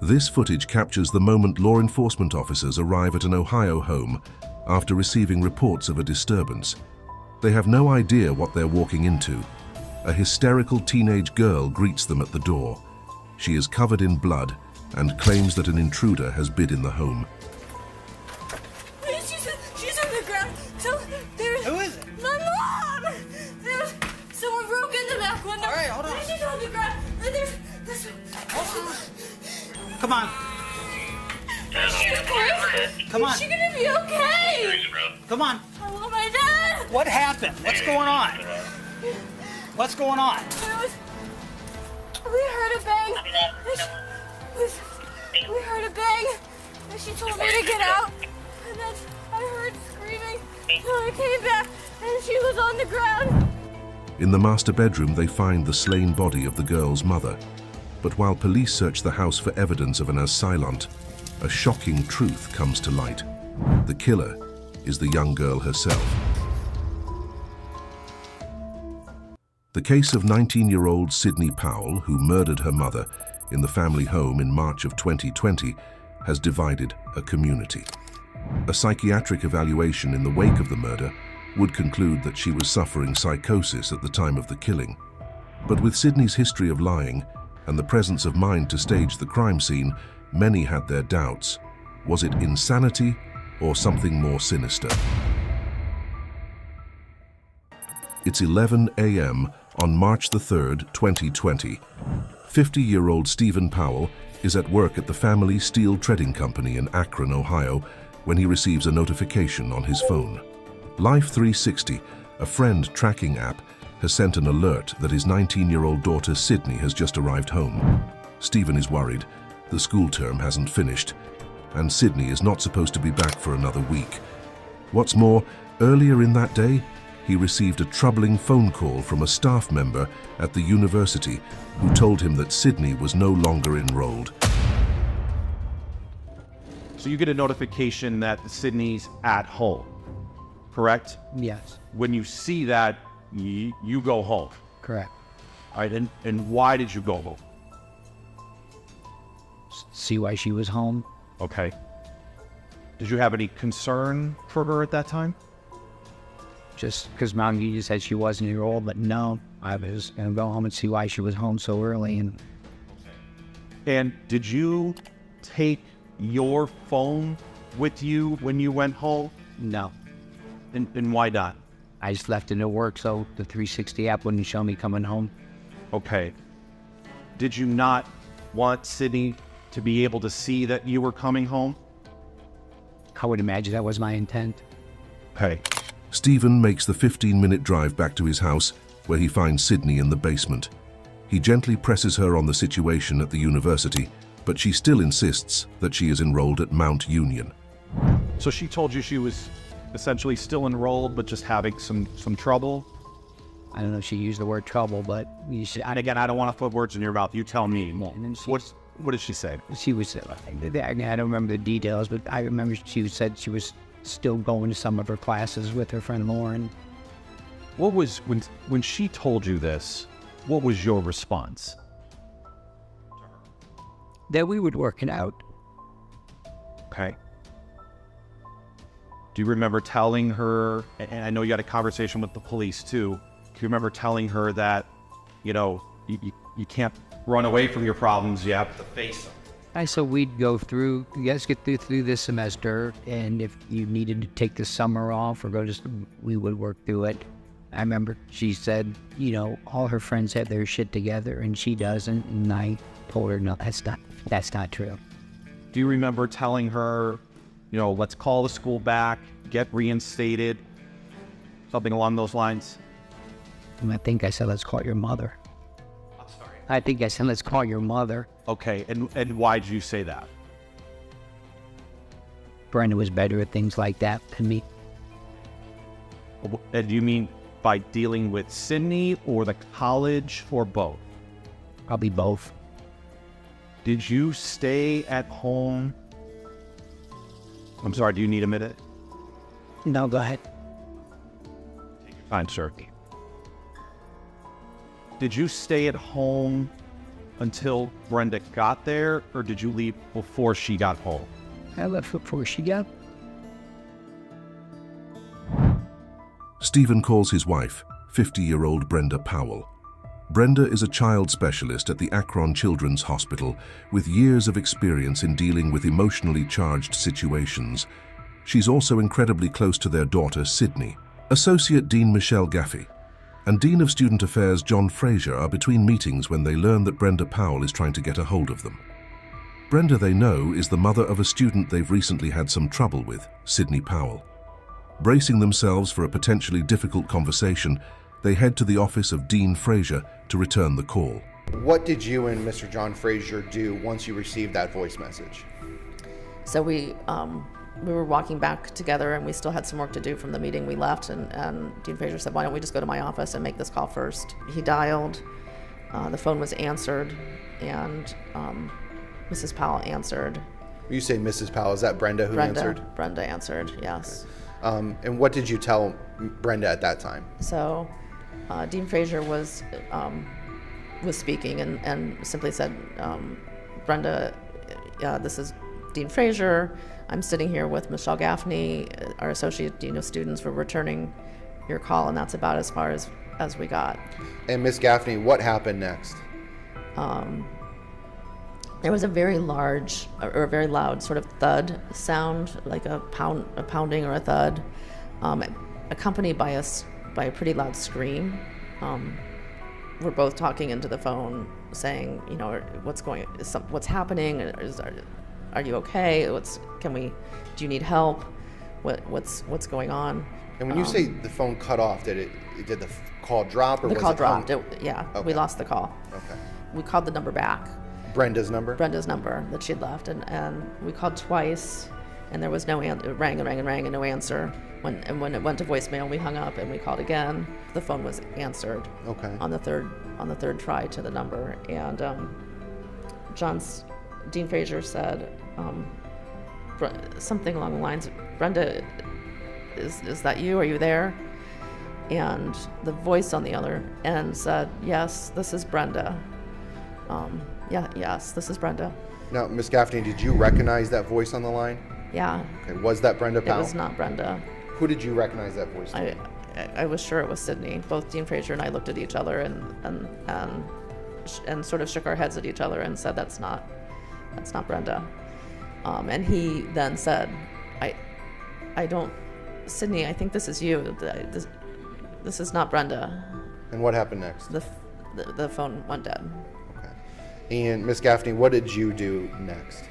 This footage captures the moment law enforcement officers arrive at an Ohio home after receiving reports of a disturbance. They have no idea what they're walking into. A hysterical teenage girl greets them at the door. She is covered in blood and claims that an intruder has bid in the home. She's on the ground. So there's... Who is it? My mom! There's... Someone broke in the back window. All right, hold on. She's on the ground. And there's... Come on. Come on. Is she gonna be okay? Come on. I want my dad. What happened? What's going on? What's going on? We heard a bang. We heard a bang. And she told me to get out. And then I heard screaming. So I came back and she was on the ground. In the master bedroom, they find the slain body of the girl's mother. But while police search the house for evidence of an assailant, a shocking truth comes to light. The killer is the young girl herself. The case of 19-year-old Sydney Powell, who murdered her mother in the family home in March of 2020, has divided a community. A psychiatric evaluation in the wake of the murder would conclude that she was suffering psychosis at the time of the killing. But with Sydney's history of lying and the presence of mind to stage the crime scene, many had their doubts. Was it insanity or something more sinister? It's 11 a.m. on March the 3rd, 2020. 50-year-old Stephen Powell is at work at the family steel treading company in Akron, Ohio, when he receives a notification on his phone. Life 360, a friend tracking app, has sent an alert that his 19-year-old daughter Sydney has just arrived home. Stephen is worried. The school term hasn't finished, and Sydney is not supposed to be back for another week. What's more, earlier in that day, he received a troubling phone call from a staff member at the university who told him that Sydney was no longer enrolled. So you get a notification that Sydney's at home, correct? Yes, When you see that, you go home. correct. All right, and why did you go home? See why she was home? Okay. Did you have any concern for her at that time? Just because Mom Gigi said she wasn't enrolled, but no, I was going to go home and see why she was home so early. And did you take your phone with you when you went home? No, And why not? I just left it at work so the 360 app wouldn't show me coming home. Okay. Did you not want Sydney to be able to see that you were coming home? I would imagine that was my intent. Okay. Stephen makes the 15-minute drive back to his house, where he finds Sydney in the basement. He gently presses her on the situation at the university, but she still insists that she is enrolled at Mount Union. So she told you she was essentially still enrolled, but just having some trouble? I don't know if she used the word trouble, but you should, And again, I don't want to put words in your mouth. You tell me. and then she, What did she say? she was, I don't remember the details, but I remember she said she was still going to some of her classes with her friend Lauren. What was, when she told you this, what was your response? That we would work it out. Okay. Do you remember telling her, and I know you had a conversation with the police too, do you remember telling her that, you can't run away from your problems, you have to face them? I said we'd go through, get through this semester, and if you needed to take the summer off or we would work through it. I remember she said, all her friends have their shit together and she doesn't, and I told her, no, that's not true. Do you remember telling her, let's call the school back, get reinstated, something along those lines? And I think I said, let's call your mother. I'm sorry. I think I said, let's call your mother. Okay, and why did you say that? Brenda was better at things like that than me. And do you mean by dealing with Sydney or the college or both? Probably both. Did you stay at home? I'm sorry, do you need a minute? No, go ahead. Fine, sir. Did you stay at home until Brenda got there, or did you leave before she got home? I left before she got. Stephen calls his wife, 50-year-old Brenda Powell. Brenda is a child specialist at the Akron Children's Hospital with years of experience in dealing with emotionally charged situations. She's also incredibly close to their daughter, Sydney. Associate Dean Michelle Gaffey and Dean of Student Affairs John Fraser are between meetings when they learn that Brenda Powell is trying to get a hold of them. Brenda, they know, is the mother of a student they've recently had some trouble with, Sydney Powell. Bracing themselves for a potentially difficult conversation, they head to the office of Dean Fraser to return the call. What did you and Mr. John Fraser do once you received that voice message? So we were walking back together, and we still had some work to do from the meeting we left, and Dean Fraser said, why don't we just go to my office and make this call first? He dialed, the phone was answered, and Mrs. Powell answered. You say Mrs. Powell, is that Brenda who answered? Brenda answered, yes. Okay. And what did you tell Brenda at that time? So Dean Fraser was speaking and simply said, Brenda, this is Dean Fraser. I'm sitting here with Michelle Gaffney, our associate dean of students. We're returning your call, and that's about as far as we got. And Miss Gaffney, what happened next? There was a very large or a very loud sort of thud sound, like a pounding or a thud, accompanied by a pretty loud scream. We're both talking into the phone, saying, you know, what's happening? Are you okay? Do you need help? What's going on? And when you say the phone cut off, did the call drop, or the was call it dropped? hung? Yeah, Okay. we lost the call. Okay. We called the number back. Brenda's number? Brenda's number that she'd left, and we called twice, and there was no answer. It rang and rang and rang, and no answer. When it went to voicemail, we hung up and we called again. The phone was answered. Okay. On the third try to the number, and Dean Fraser said something along the lines of, "Brenda, is that you? Are you there?" And the voice on the other end said, "Yes, this is Brenda." Yes, this is Brenda. Now, Miss Gaffney, did you recognize that voice on the line? Yeah. Okay. Was that Brenda Powell? It was not Brenda. Who did you recognize that voice? I was sure it was Sydney. Both Dean Fraser and I looked at each other and sort of shook our heads at each other and said, that's not Brenda. And he then said, Sydney, I think this is you. This is not Brenda. And what happened next? The phone went dead. Okay. And Miss Gaffney, what did you do next?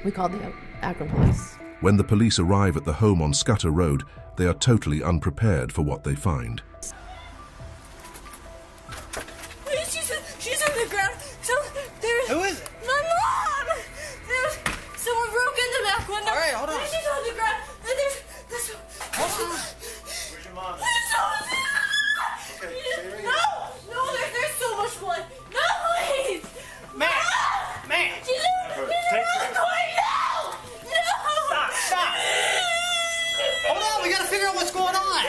We called the Akron police. When the police arrive at the home on Scudder Road, they are totally unprepared for what they find. She's on the ground. Who is it? My mom! There's someone broke in the back window. All right, hold on. She's on the ground. And there's Hold on. Where's your mom? Okay, no, there's so much blood. No, please! Man! She's in the coin now! No! Stop! Hold on, we gotta figure out what's going on.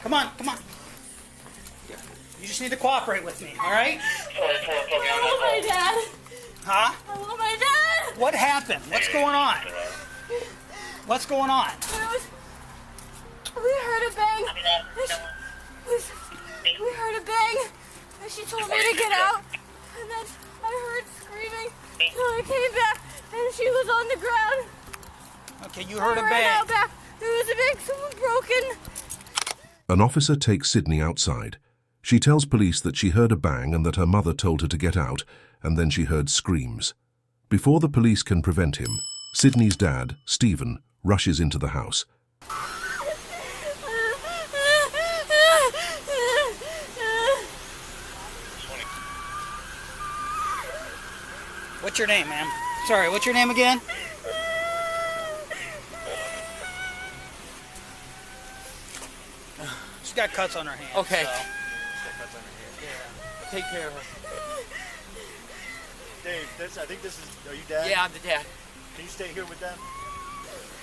Come on. You just need to cooperate with me, all right? I want my dad. Huh? I want my dad. What happened? What's going on? What's going on? We heard a bang. We heard a bang. And she told me to get out. And then I heard screaming. So I came back and she was on the ground. Okay, you heard a I ran bang. out back. There was a bang. Someone broken. An officer takes Sydney outside. She tells police that she heard a bang and that her mother told her to get out, and then she heard screams. Before the police can prevent him, Sydney's dad, Stephen, rushes into the house. What's your name, ma'am? Sorry, what's your name again? She's got cuts on her hand. Okay. So. Take care of her. Dave, I think this is, are you dad? Yeah, I'm the dad. Can you stay here with them?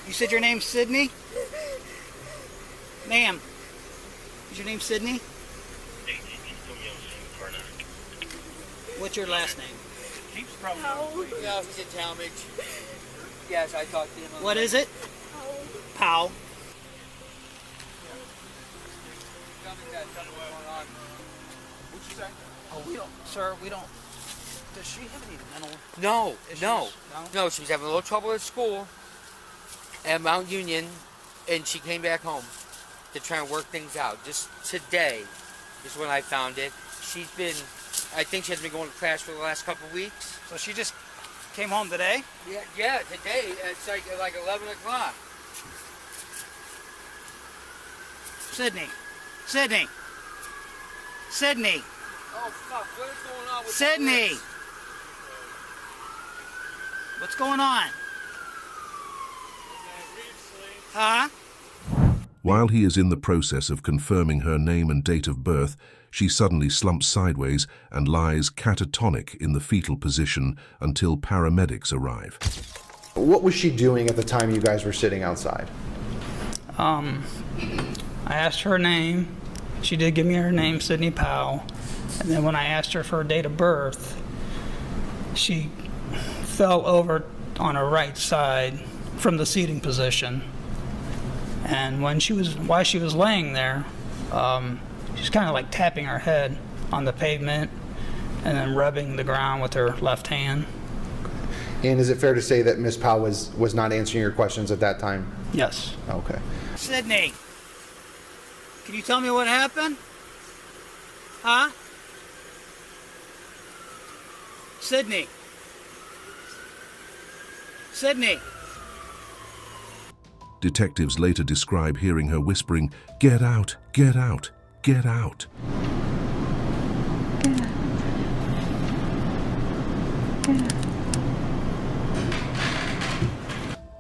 You said your name's Sydney? Ma'am, is your name Sydney? What's your last name? Yeah, he's in Talmadge. Yes, I talked to him. What is it? Powell. What'd you say? Oh, we don't, sir, we don't. Does she have any mental No, issues? no. She was having a little trouble at school at Mount Union, and she came back home to try and work things out. Just today is when I found it. I think she has been going to class for the last couple of weeks. So she just came home today? Yeah, today. It's like 11 o'clock. Sydney. Oh, fuck. What is going on with Sydney. this? What's going on? Huh? While he is in the process of confirming her name and date of birth, she suddenly slumps sideways and lies catatonic in the fetal position until paramedics arrive. What was she doing at the time you guys were sitting outside? I asked her name. She did give me her name, Sydney Powell. And then when I asked her for her date of birth, she fell over on her right side from the seating position. And while she was laying there, she's kind of like tapping her head on the pavement and then rubbing the ground with her left hand. And is it fair to say that Miss Powell was not answering your questions at that time? Yes. Okay. Sydney. Can you tell me what happened? Huh? Sydney. Detectives later describe hearing her whispering, "Get out, get out, get out."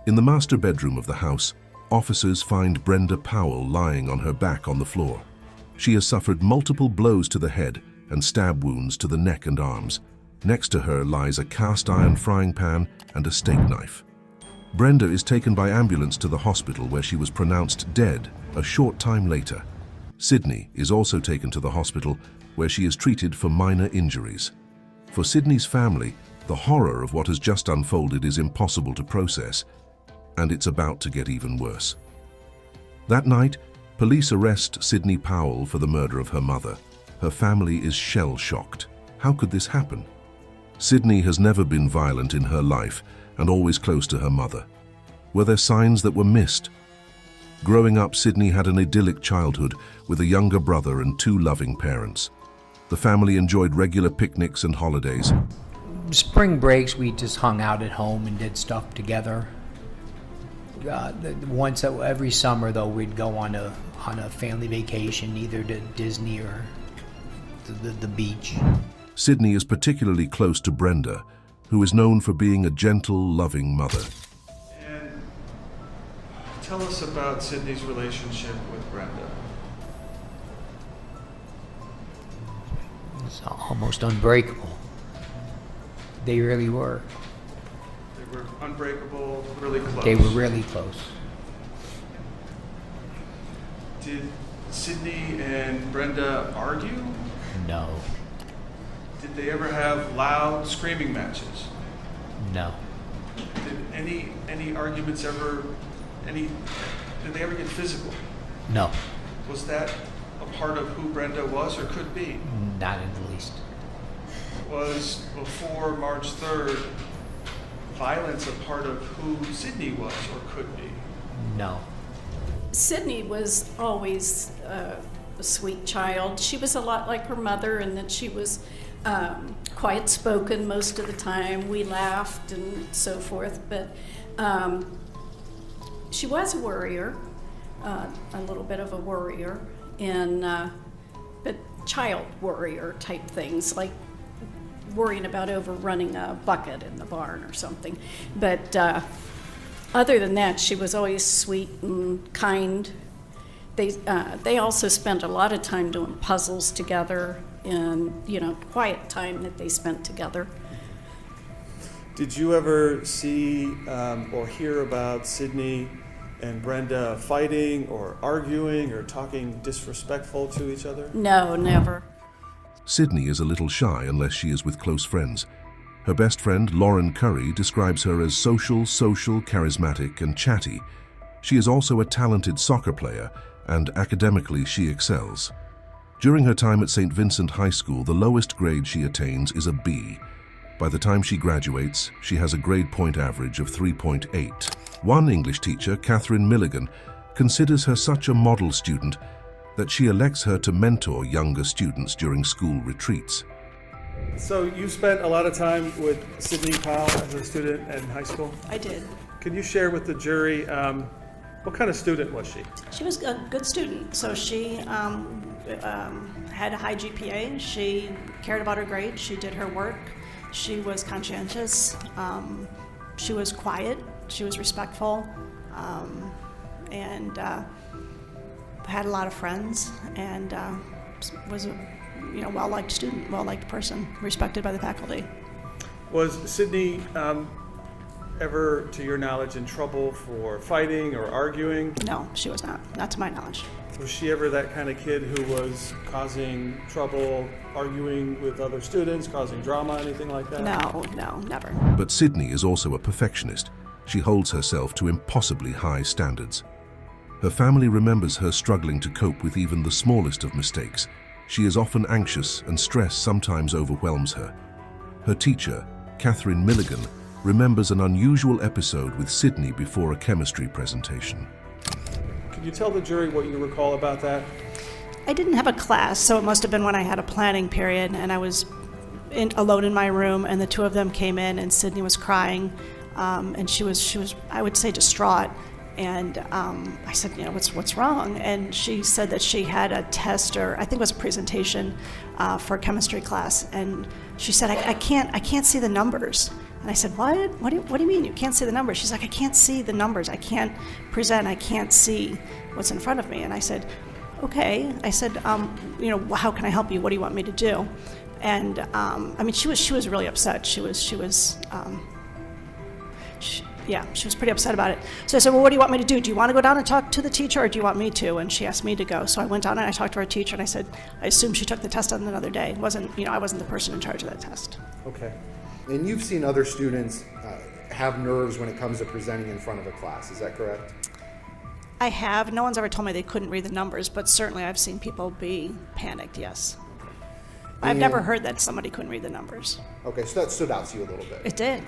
In the master bedroom of the house, officers find Brenda Powell lying on her back on the floor. She has suffered multiple blows to the head and stab wounds to the neck and arms. Next to her lies a cast iron frying pan and a steak knife. Brenda is taken by ambulance to the hospital where she was pronounced dead a short time later. Sydney is also taken to the hospital where she is treated for minor injuries. For Sydney's family, the horror of what has just unfolded is impossible to process, and it's about to get even worse. That night, police arrest Sydney Powell for the murder of her mother. Her family is shell-shocked. How could this happen? Sydney has never been violent in her life and always close to her mother. Were there signs that were missed? Growing up, Sydney had an idyllic childhood with a younger brother and two loving parents. The family enjoyed regular picnics and holidays. Spring breaks, we just hung out at home and did stuff together. Every summer, though, we'd go on a family vacation, either to Disney or the beach. Sydney is particularly close to Brenda, who is known for being a gentle, loving mother. And tell us about Sydney's relationship with Brenda. It's almost unbreakable. They really were. They were unbreakable, really close. They were really close. Did Sydney and Brenda argue? No. Did they ever have loud screaming matches? No. Did any arguments ever, did they ever get physical? No. Was that a part of who Brenda was or could be? Not in the least. Was before March 3rd violence a part of who Sydney was or could be? No. Sydney was always a sweet child. She was a lot like her mother in that she was quiet-spoken most of the time. We laughed and so forth, but she was a worrier, a little bit of a worrier, and but child worrier type things, like worrying about overrunning a bucket in the barn or something. But other than that, she was always sweet and kind. They also spent a lot of time doing puzzles together, and quiet time that they spent together. Did you ever see or hear about Sydney and Brenda fighting or arguing or talking disrespectful to each other? No, never. Sydney is a little shy unless she is with close friends. Her best friend, Lauren Curry, describes her as social, charismatic, and chatty. She is also a talented soccer player, and academically she excels. During her time at St. Vincent High School, the lowest grade she attains is a B. By the time she graduates, she has a grade point average of 3.8. One English teacher, Catherine Milligan, considers her such a model student that she elects her to mentor younger students during school retreats. So you spent a lot of time with Sydney Powell as a student in high school? I did. Can you share with the jury, what kind of student was she? She was a good student. So she had a high GPA. She cared about her grades. She did her work. She was conscientious. She was quiet. She was respectful. And had a lot of friends, and was a well-liked student, well-liked person, respected by the faculty. Was Sydney ever, to your knowledge, in trouble for fighting or arguing? No, she was not to my knowledge. Was she ever that kind of kid who was causing trouble, arguing with other students, causing drama, anything like that? No, never. But Sydney is also a perfectionist. She holds herself to impossibly high standards. Her family remembers her struggling to cope with even the smallest of mistakes. She is often anxious, and stress sometimes overwhelms her. Her teacher, Catherine Milligan, remembers an unusual episode with Sydney before a chemistry presentation. Can you tell the jury what you recall about that? I didn't have a class, so it must have been when I had a planning period, and I was alone in my room, and the two of them came in, and Sydney was crying, and she was, I would say, distraught. And I said, what's wrong? And she said that she had a test, or I think it was a presentation for a chemistry class. And she said, I can't see the numbers. And I said, what? What do you mean you can't see the numbers? She's like, I can't see the numbers. I can't present. I can't see what's in front of me. And I said, okay. I said, how can I help you? What do you want me to do? And she was really upset. She was pretty upset about it. So I said, well, what do you want me to do? Do you want to go down and talk to the teacher, or do you want me to? And she asked me to go. So I went down and I talked to her teacher, and I said, I assume she took the test on another day. I wasn't the person in charge of that test. Okay. And you've seen other students have nerves when it comes to presenting in front of a class, is that correct? I have. No one's ever told me they couldn't read the numbers, but certainly I've seen people be panicked, yes. I've never heard that somebody couldn't read the numbers. Okay, so that stood out to you a little bit. It did.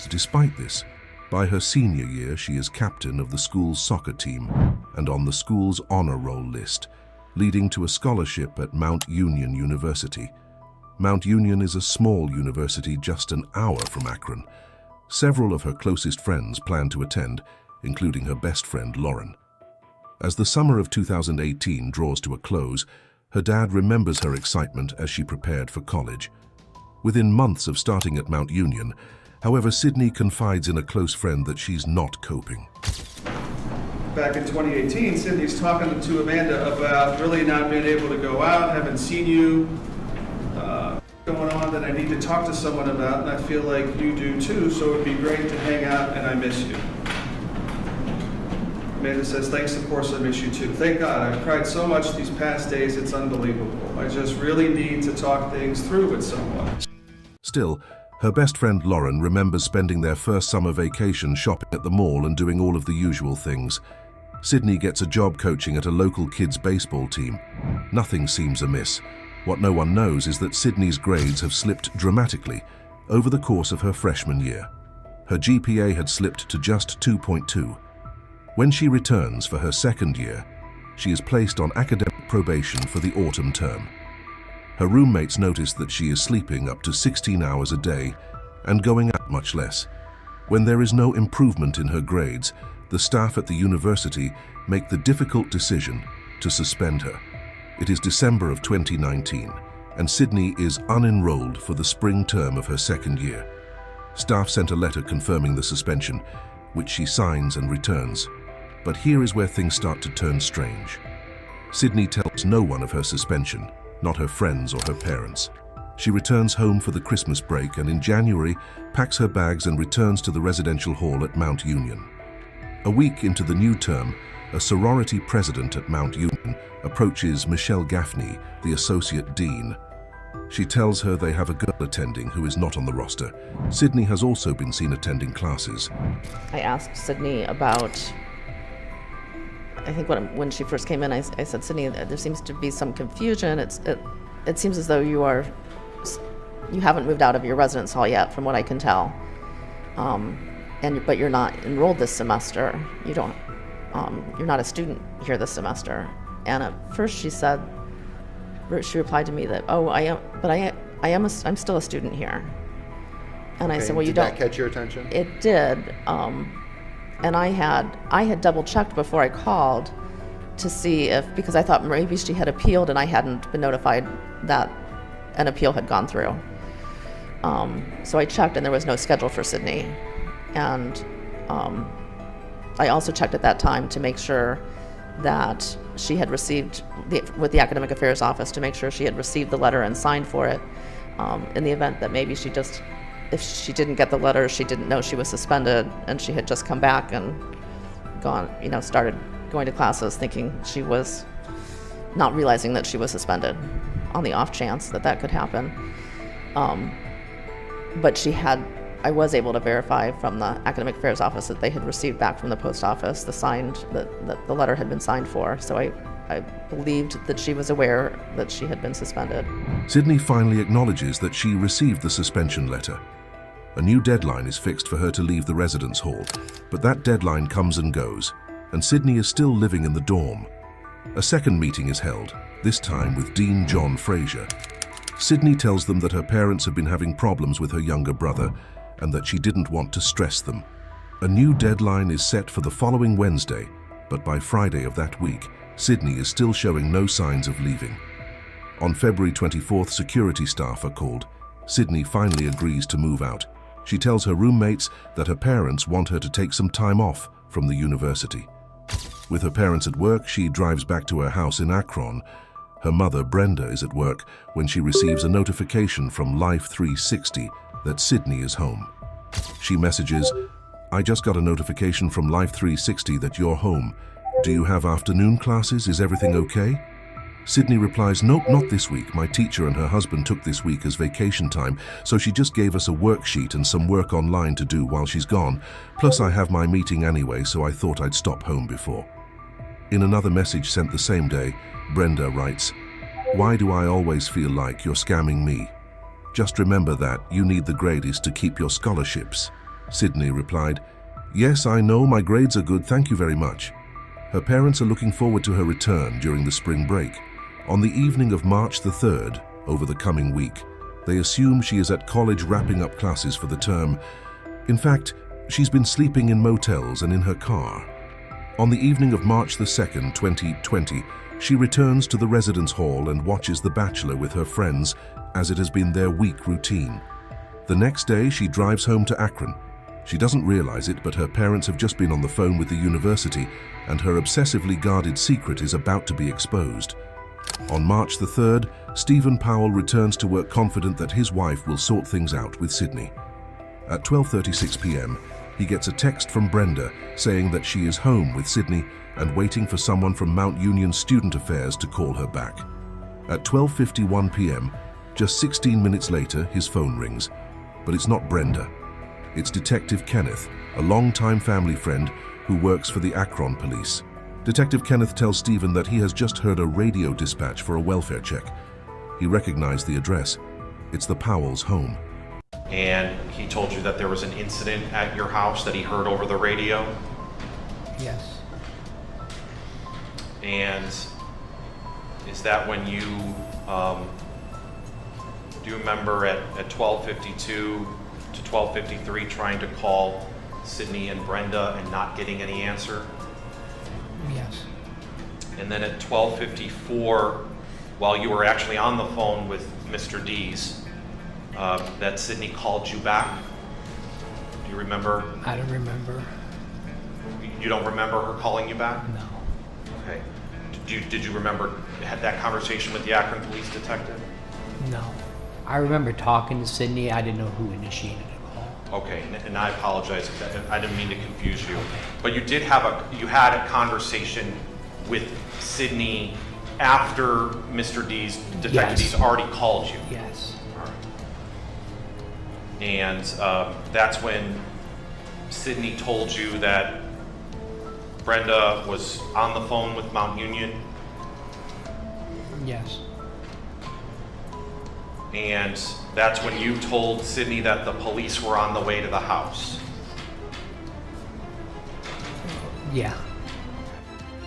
Despite this, by her senior year, she is captain of the school's soccer team and on the school's honor roll list, leading to a scholarship at Mount Union University. Mount Union is a small university just an hour from Akron. Several of her closest friends plan to attend, including her best friend, Lauren. As the summer of 2018 draws to a close, her dad remembers her excitement as she prepared for college. Within months of starting at Mount Union, however, Sydney confides in a close friend that she's not coping. Back in 2018, Sydney's talking to Amanda about really not being able to go out, haven't seen you, going on that I need to talk to someone about, and I feel like you do too, so it would be great to hang out, and I miss you. Amanda says, thanks, of course I miss you too. Thank God, I've cried so much these past days, it's unbelievable. I just really need to talk things through with someone. Still, her best friend Lauren remembers spending their first summer vacation shopping at the mall and doing all of the usual things. Sydney gets a job coaching at a local kids' baseball team. Nothing seems amiss. What no one knows is that Sydney's grades have slipped dramatically over the course of her freshman year. Her GPA had slipped to just 2.2. When she returns for her second year, she is placed on academic probation for the autumn term. Her roommates notice that she is sleeping up to 16 hours a day and going out much less. When there is no improvement in her grades, the staff at the university make the difficult decision to suspend her. It is December of 2019, and Sydney is unenrolled for the spring term of her second year. Staff sent a letter confirming the suspension, which she signs and returns. But here is where things start to turn strange. Sydney tells no one of her suspension, not her friends or her parents. She returns home for the Christmas break and in January packs her bags and returns to the residential hall at Mount Union. A week into the new term, a sorority president at Mount Union approaches Michelle Gaffney, the associate dean. She tells her they have a girl attending who is not on the roster. Sydney has also been seen attending classes. I asked Sydney about, I think when she first came in, I said, Sydney, there seems to be some confusion. It seems as though you haven't moved out of your residence hall yet, from what I can tell. But you're not enrolled this semester. You're not a student here this semester. And at first she replied to me that, oh, I am, but I'm still a student here. And I said, well, you don't. Did that catch your attention? It did. And I had double checked before I called to see because I thought maybe she had appealed and I hadn't been notified that an appeal had gone through. So I checked and there was no schedule for Sydney. And I also checked at that time to make sure that she had received, with the Academic Affairs Office, to make sure she had received the letter and signed for it, in the event that maybe if she didn't get the letter, she didn't know she was suspended, and she had just come back and started going to classes thinking she was, not realizing that she was suspended, on the off chance that could happen. But I was able to verify from the Academic Affairs Office that they had received back from the post office that the letter had been signed for. So I believed that she was aware that she had been suspended. Sydney finally acknowledges that she received the suspension letter. A new deadline is fixed for her to leave the residence hall, but that deadline comes and goes, and Sydney is still living in the dorm. A second meeting is held, this time with Dean John Fraser. Sydney tells them that her parents have been having problems with her younger brother and that she didn't want to stress them. A new deadline is set for the following Wednesday, but by Friday of that week, Sydney is still showing no signs of leaving. On February 24th, security staff are called. Sydney finally agrees to move out. She tells her roommates that her parents want her to take some time off from the university. With her parents at work, she drives back to her house in Akron. Her mother, Brenda, is at work when she receives a notification from Life 360 that Sydney is home. She messages, "I just got a notification from Life 360 that you're home. Do you have afternoon classes? Is everything okay?" Sydney replies, "Nope, not this week. My teacher and her husband took this week as vacation time, so she just gave us a worksheet and some work online to do while she's gone. Plus I have my meeting anyway, so I thought I'd stop home before." In another message sent the same day, Brenda writes, "Why do I always feel like you're scamming me? Just remember that you need the grades to keep your scholarships." Sydney replied, "Yes, I know, my grades are good, thank you very much." Her parents are looking forward to her return during the spring break. On the evening of March the 3rd, over the coming week, they assume she is at college wrapping up classes for the term. In fact, she's been sleeping in motels and in her car. On the evening of March the 2nd, 2020, she returns to the residence hall and watches The Bachelor with her friends, as it has been their week routine. The next day, she drives home to Akron. She doesn't realize it, but her parents have just been on the phone with the university, and her obsessively guarded secret is about to be exposed. On March the 3rd, Stephen Powell returns to work confident that his wife will sort things out with Sydney. At 12:36 p.m., he gets a text from Brenda saying that she is home with Sydney and waiting for someone from Mount Union Student Affairs to call her back. At 12:51 p.m., just 16 minutes later, his phone rings. But it's not Brenda. It's Detective Kenneth, a longtime family friend who works for the Akron police. Detective Kenneth tells Stephen that he has just heard a radio dispatch for a welfare check. He recognized the address. It's the Powell's home. And he told you that there was an incident at your house that he heard over the radio? Yes. And is that when you, do you remember at 12:52 to 12:53 trying to call Sydney and Brenda and not getting any answer? Yes. And then at 12:54, while you were actually on the phone with Mr. Dees, that Sydney called you back? Do you remember? I don't remember. You don't remember her calling you back? No. Okay. Did you remember had that conversation with the Akron police detective? No. I remember talking to Sydney. I didn't know who initiated the call. Okay, and I apologize if that, I didn't mean to confuse you. But you had a conversation with Sydney after Mr. D's, Detective Yes. D's already called you. Yes. And that's when Sydney told you that Brenda was on the phone with Mount Union. Yes. And that's when you told Sydney that the police were on the way to the house. Yeah.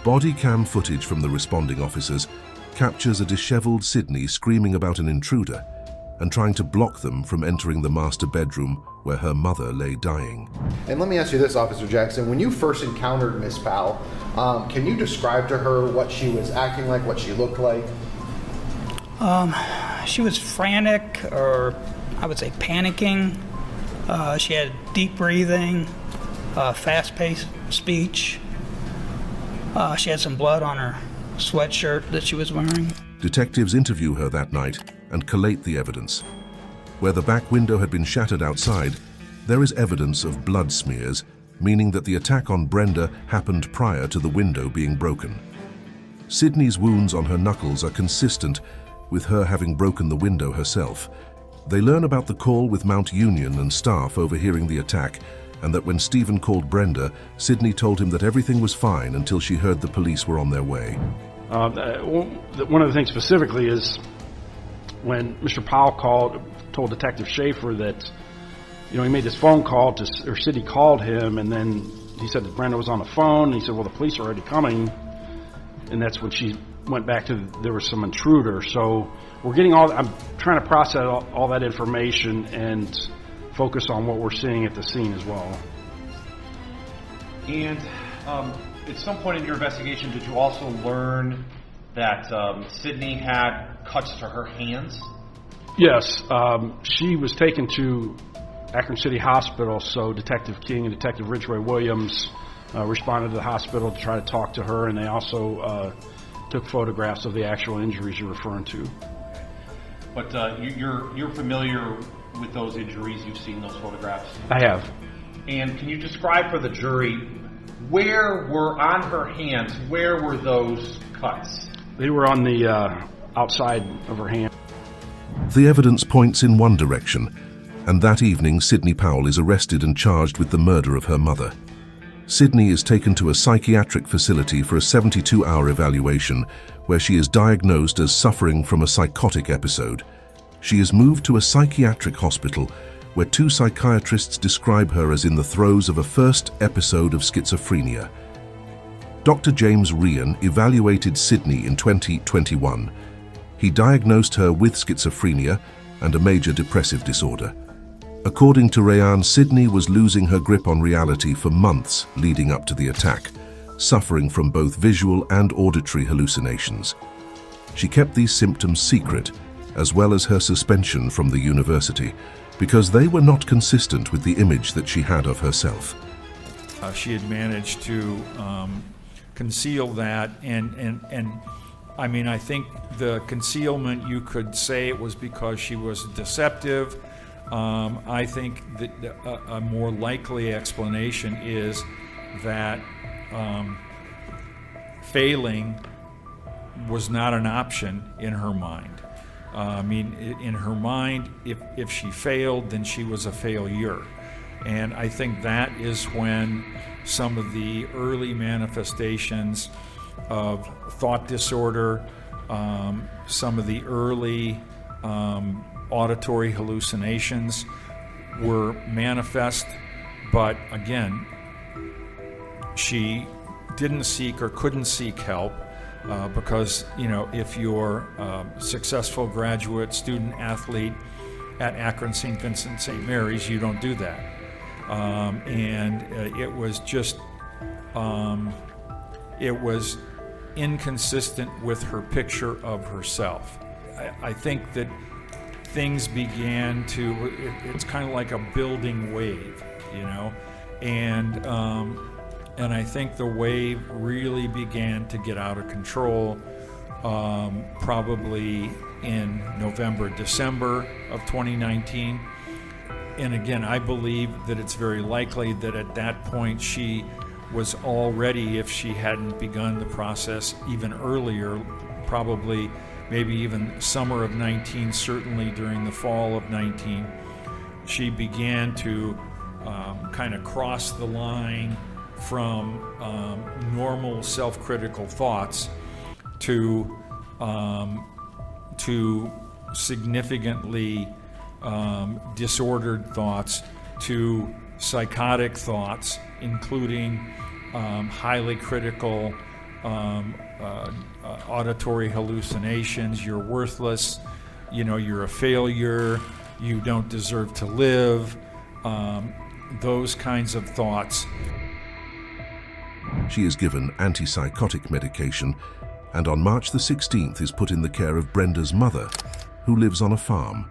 Body cam footage from the responding officers captures a disheveled Sydney screaming about an intruder and trying to block them from entering the master bedroom where her mother lay dying. And let me ask you this, Officer Jackson. When you first encountered Miss Powell, can you describe to her what she was acting like, what she looked like? She was frantic, or I would say panicking. She had deep breathing, fast-paced speech. She had some blood on her sweatshirt that she was wearing. Detectives interview her that night and collate the evidence. Where the back window had been shattered outside, there is evidence of blood smears, meaning that the attack on Brenda happened prior to the window being broken. Sydney's wounds on her knuckles are consistent with her having broken the window herself. They learn about the call with Mount Union and staff overhearing the attack, and that when Stephen called Brenda, Sydney told him that everything was fine until she heard the police were on their way. One of the things specifically is when Mr. Powell told Detective Schaefer that, he made this phone call or Sydney called him, and then he said that Brenda was on the phone, and he said, well, the police are already coming, and that's when she went back to there was some intruder. So we're getting I'm trying to process all that information and focus on what we're seeing at the scene as well. And at some point in your investigation, did you also learn that Sydney had cuts to her hands? Yes, she was taken to Akron City Hospital, so Detective King and Detective Ridgway Williams responded to the hospital to try to talk to her, and they also took photographs of the actual injuries you're referring to. But you're familiar with those injuries? You've seen those photographs? I have. And can you describe for the jury where were on her hands? Where were those cuts? They were on the outside of her hand. The evidence points in one direction, and that evening Sydney Powell is arrested and charged with the murder of her mother. Sydney is taken to a psychiatric facility for a 72-hour evaluation where she is diagnosed as suffering from a psychotic episode. She is moved to a psychiatric hospital where two psychiatrists describe her as in the throes of a first episode of schizophrenia. Dr. James Ryan evaluated Sydney in 2021. He diagnosed her with schizophrenia and a major depressive disorder. According to Rayan, Sydney was losing her grip on reality for months leading up to the attack, suffering from both visual and auditory hallucinations. She kept these symptoms secret, as well as her suspension from the university, because they were not consistent with the image that she had of herself. She had managed to conceal that, and I mean, I think the concealment, you could say it was because she was deceptive. I think that a more likely explanation is that failing was not an option in her mind. I mean, in her mind, if she failed, then she was a failure. And I think that is when some of the early manifestations of thought disorder, some of the early auditory hallucinations were manifest, but again, she didn't seek or couldn't seek help because, if you're a successful graduate student athlete at Akron St. Vincent St. Mary's, you don't do that. And it was just, it was inconsistent with her picture of herself. I think that things began to, it's kind of like a building wave, and I think the wave really began to get out of control probably in November, December of 2019. And again, I believe that it's very likely that at that point she was already, if she hadn't begun the process even earlier, probably maybe even summer of 19, certainly during the fall of 19, she began to kind of cross the line from normal self-critical thoughts to significantly disordered thoughts, to psychotic thoughts, including highly critical auditory hallucinations. You're worthless, you're a failure, you don't deserve to live, those kinds of thoughts. She is given antipsychotic medication and on March the 16th is put in the care of Brenda's mother, who lives on a farm.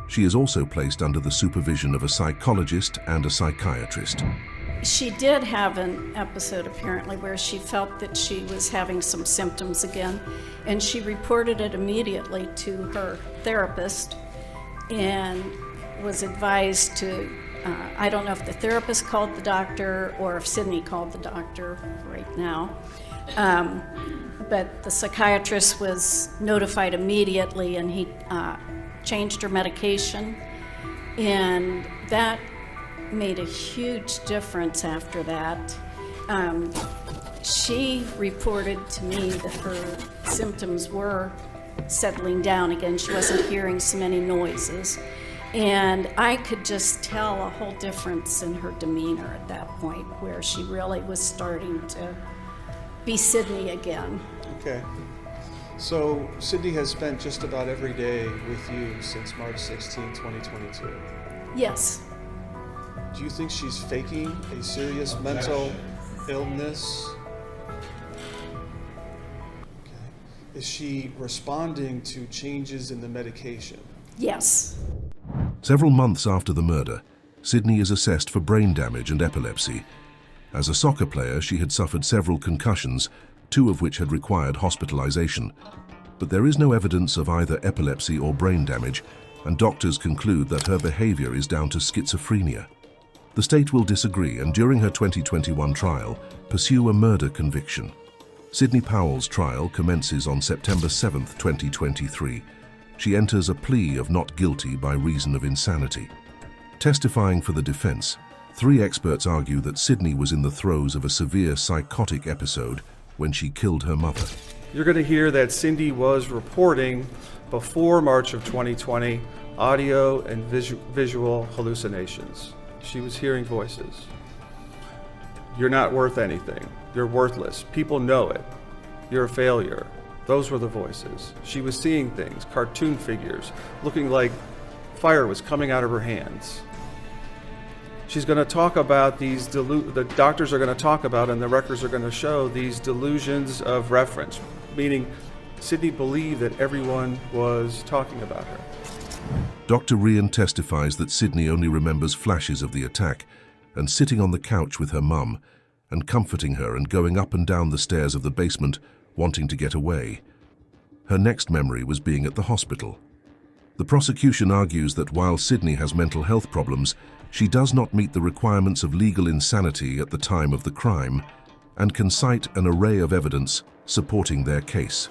She is also placed under the supervision of a psychologist and a psychiatrist. She did have an episode apparently where she felt that she was having some symptoms again, and she reported it immediately to her therapist and was advised to, I don't know if the therapist called the doctor or if Sydney called the doctor right now, but the psychiatrist was notified immediately and he changed her medication, and that made a huge difference after that. She reported to me that her symptoms were settling down again. She wasn't hearing so many noises. And I could just tell a whole difference in her demeanor at that point, where she really was starting to be Sydney again. Okay. So Sydney has spent just about every day with you since March 16, 2022. Yes. Do you think she's faking a serious mental illness? Okay. Is she responding to changes in the medication? Yes. Several months after the murder, Sydney is assessed for brain damage and epilepsy. As a soccer player, she had suffered several concussions, 2 of which had required hospitalization. But there is no evidence of either epilepsy or brain damage, and doctors conclude that her behavior is down to schizophrenia. The state will disagree and during her 2021 trial, pursue a murder conviction. Sydney Powell's trial commences on September 7, 2023. She enters a plea of not guilty by reason of insanity. Testifying for the defense, 3 experts argue that Sydney was in the throes of a severe psychotic episode when she killed her mother. You're going to hear that Cindy was reporting before March of 2020 audio and visual hallucinations. She was hearing voices. You're not worth anything. You're worthless. People know it. You're a failure. Those were the voices. She was seeing things, cartoon figures, looking like fire was coming out of her hands. She's going to talk about these, the doctors are going to talk about, and the records are going to show these delusions of reference, meaning Sydney believed that everyone was talking about her. Dr. Ryan testifies that Sydney only remembers flashes of the attack and sitting on the couch with her mum and comforting her and going up and down the stairs of the basement wanting to get away. Her next memory was being at the hospital. The prosecution argues that while Sydney has mental health problems, she does not meet the requirements of legal insanity at the time of the crime and can cite an array of evidence supporting their case.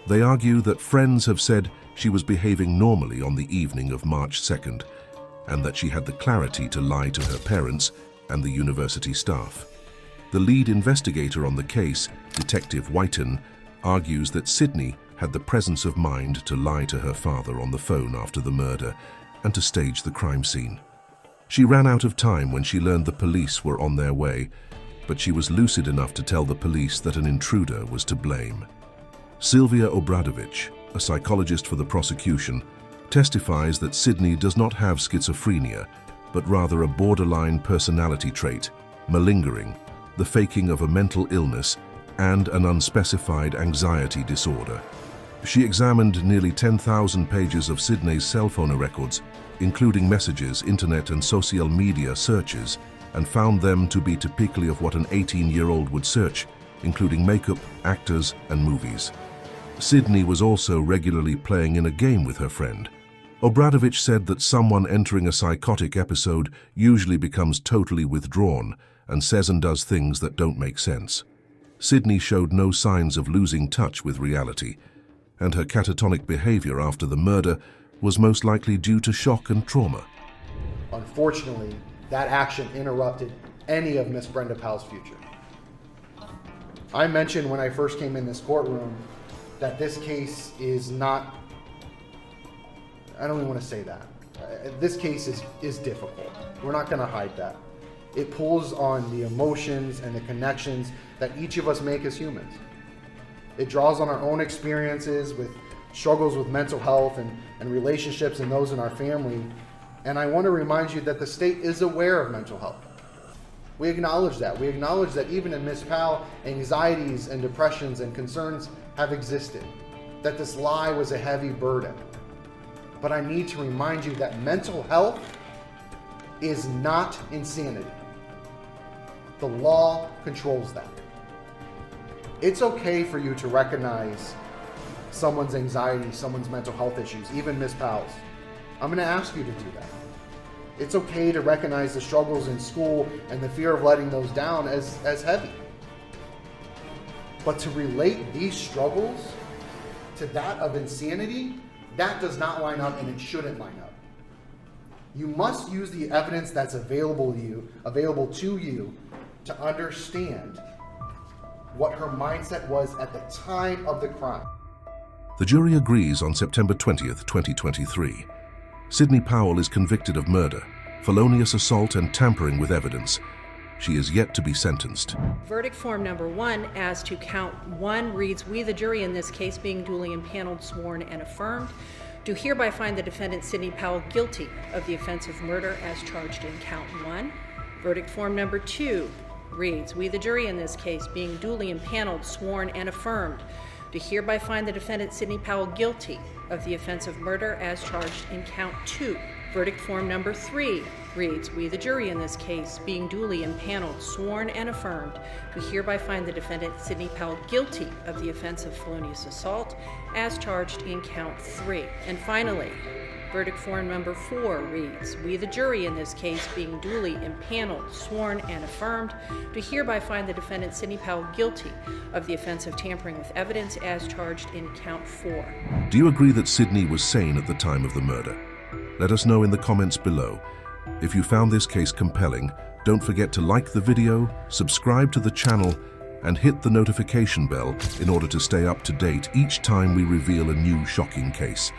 They argue that friends have said she was behaving normally on the evening of March 2nd and that she had the clarity to lie to her parents and the university staff. The lead investigator on the case, Detective Whiten, argues that Sydney had the presence of mind to lie to her father on the phone after the murder and to stage the crime scene. She ran out of time when she learned the police were on their way, but she was lucid enough to tell the police that an intruder was to blame. Sylvia Obradovich, a psychologist for the prosecution, testifies that Sydney does not have schizophrenia, but rather a borderline personality trait, malingering, the faking of a mental illness, and an unspecified anxiety disorder. She examined nearly 10,000 pages of Sydney's cell phone records, including messages, internet and social media searches, and found them to be typically of what an 18-year-old would search, including makeup, actors, and movies. Sydney was also regularly playing in a game with her friend. Obradovich said that someone entering a psychotic episode usually becomes totally withdrawn and says and does things that don't make sense. Sydney showed no signs of losing touch with reality, and her catatonic behavior after the murder was most likely due to shock and trauma. Unfortunately, that action interrupted any of Miss Brenda Powell's future. I mentioned when I first came in this courtroom that this case is not, I don't even want to say that. This case is difficult. We're not going to hide that. It pulls on the emotions and the connections that each of us make as humans. It draws on our own experiences with struggles with mental health and relationships and those in our family. And I want to remind you that the state is aware of mental health. We acknowledge that. We acknowledge that even in Ms. Powell, anxieties and depressions and concerns have existed, that this lie was a heavy burden. But I need to remind you that mental health is not insanity. The law controls that. It's okay for you to recognize someone's anxiety, someone's mental health issues, even Ms. Powell's. I'm going to ask you to do that. It's okay to recognize the struggles in school and the fear of letting those down as heavy. But to relate these struggles to that of insanity, that does not line up, and it shouldn't line up. You must use the evidence that's available to you to understand what her mindset was at the time of the crime. The jury agrees on September 20th, 2023. Sydney Powell is convicted of murder, felonious assault, and tampering with evidence. She is yet to be sentenced. Verdict form number 1 as to count 1 reads, "We, the jury in this case, being duly impaneled, sworn, and affirmed, do hereby find the defendant Sydney Powell guilty of the offense of murder as charged in count 1. Verdict form number 2 reads, "We, the jury in this case, being duly impaneled, sworn, and affirmed, do hereby find the defendant Sydney Powell guilty of the offense of murder as charged in count 2. Verdict form number 3 reads, "We, the jury in this case, being duly impaneled, sworn, and affirmed, do hereby find the defendant Sydney Powell guilty of the offense of felonious assault as charged in count 3. And finally, verdict form number 4 reads, "We, the jury in this case, being duly impaneled, sworn, and affirmed, do hereby find the defendant Sydney Powell guilty of the offense of tampering with evidence as charged in count 4. Do you agree that Sydney was sane at the time of the murder? Let us know in the comments below. If you found this case compelling, don't forget to like the video, subscribe to the channel, and hit the notification bell in order to stay up to date each time we reveal a new shocking case.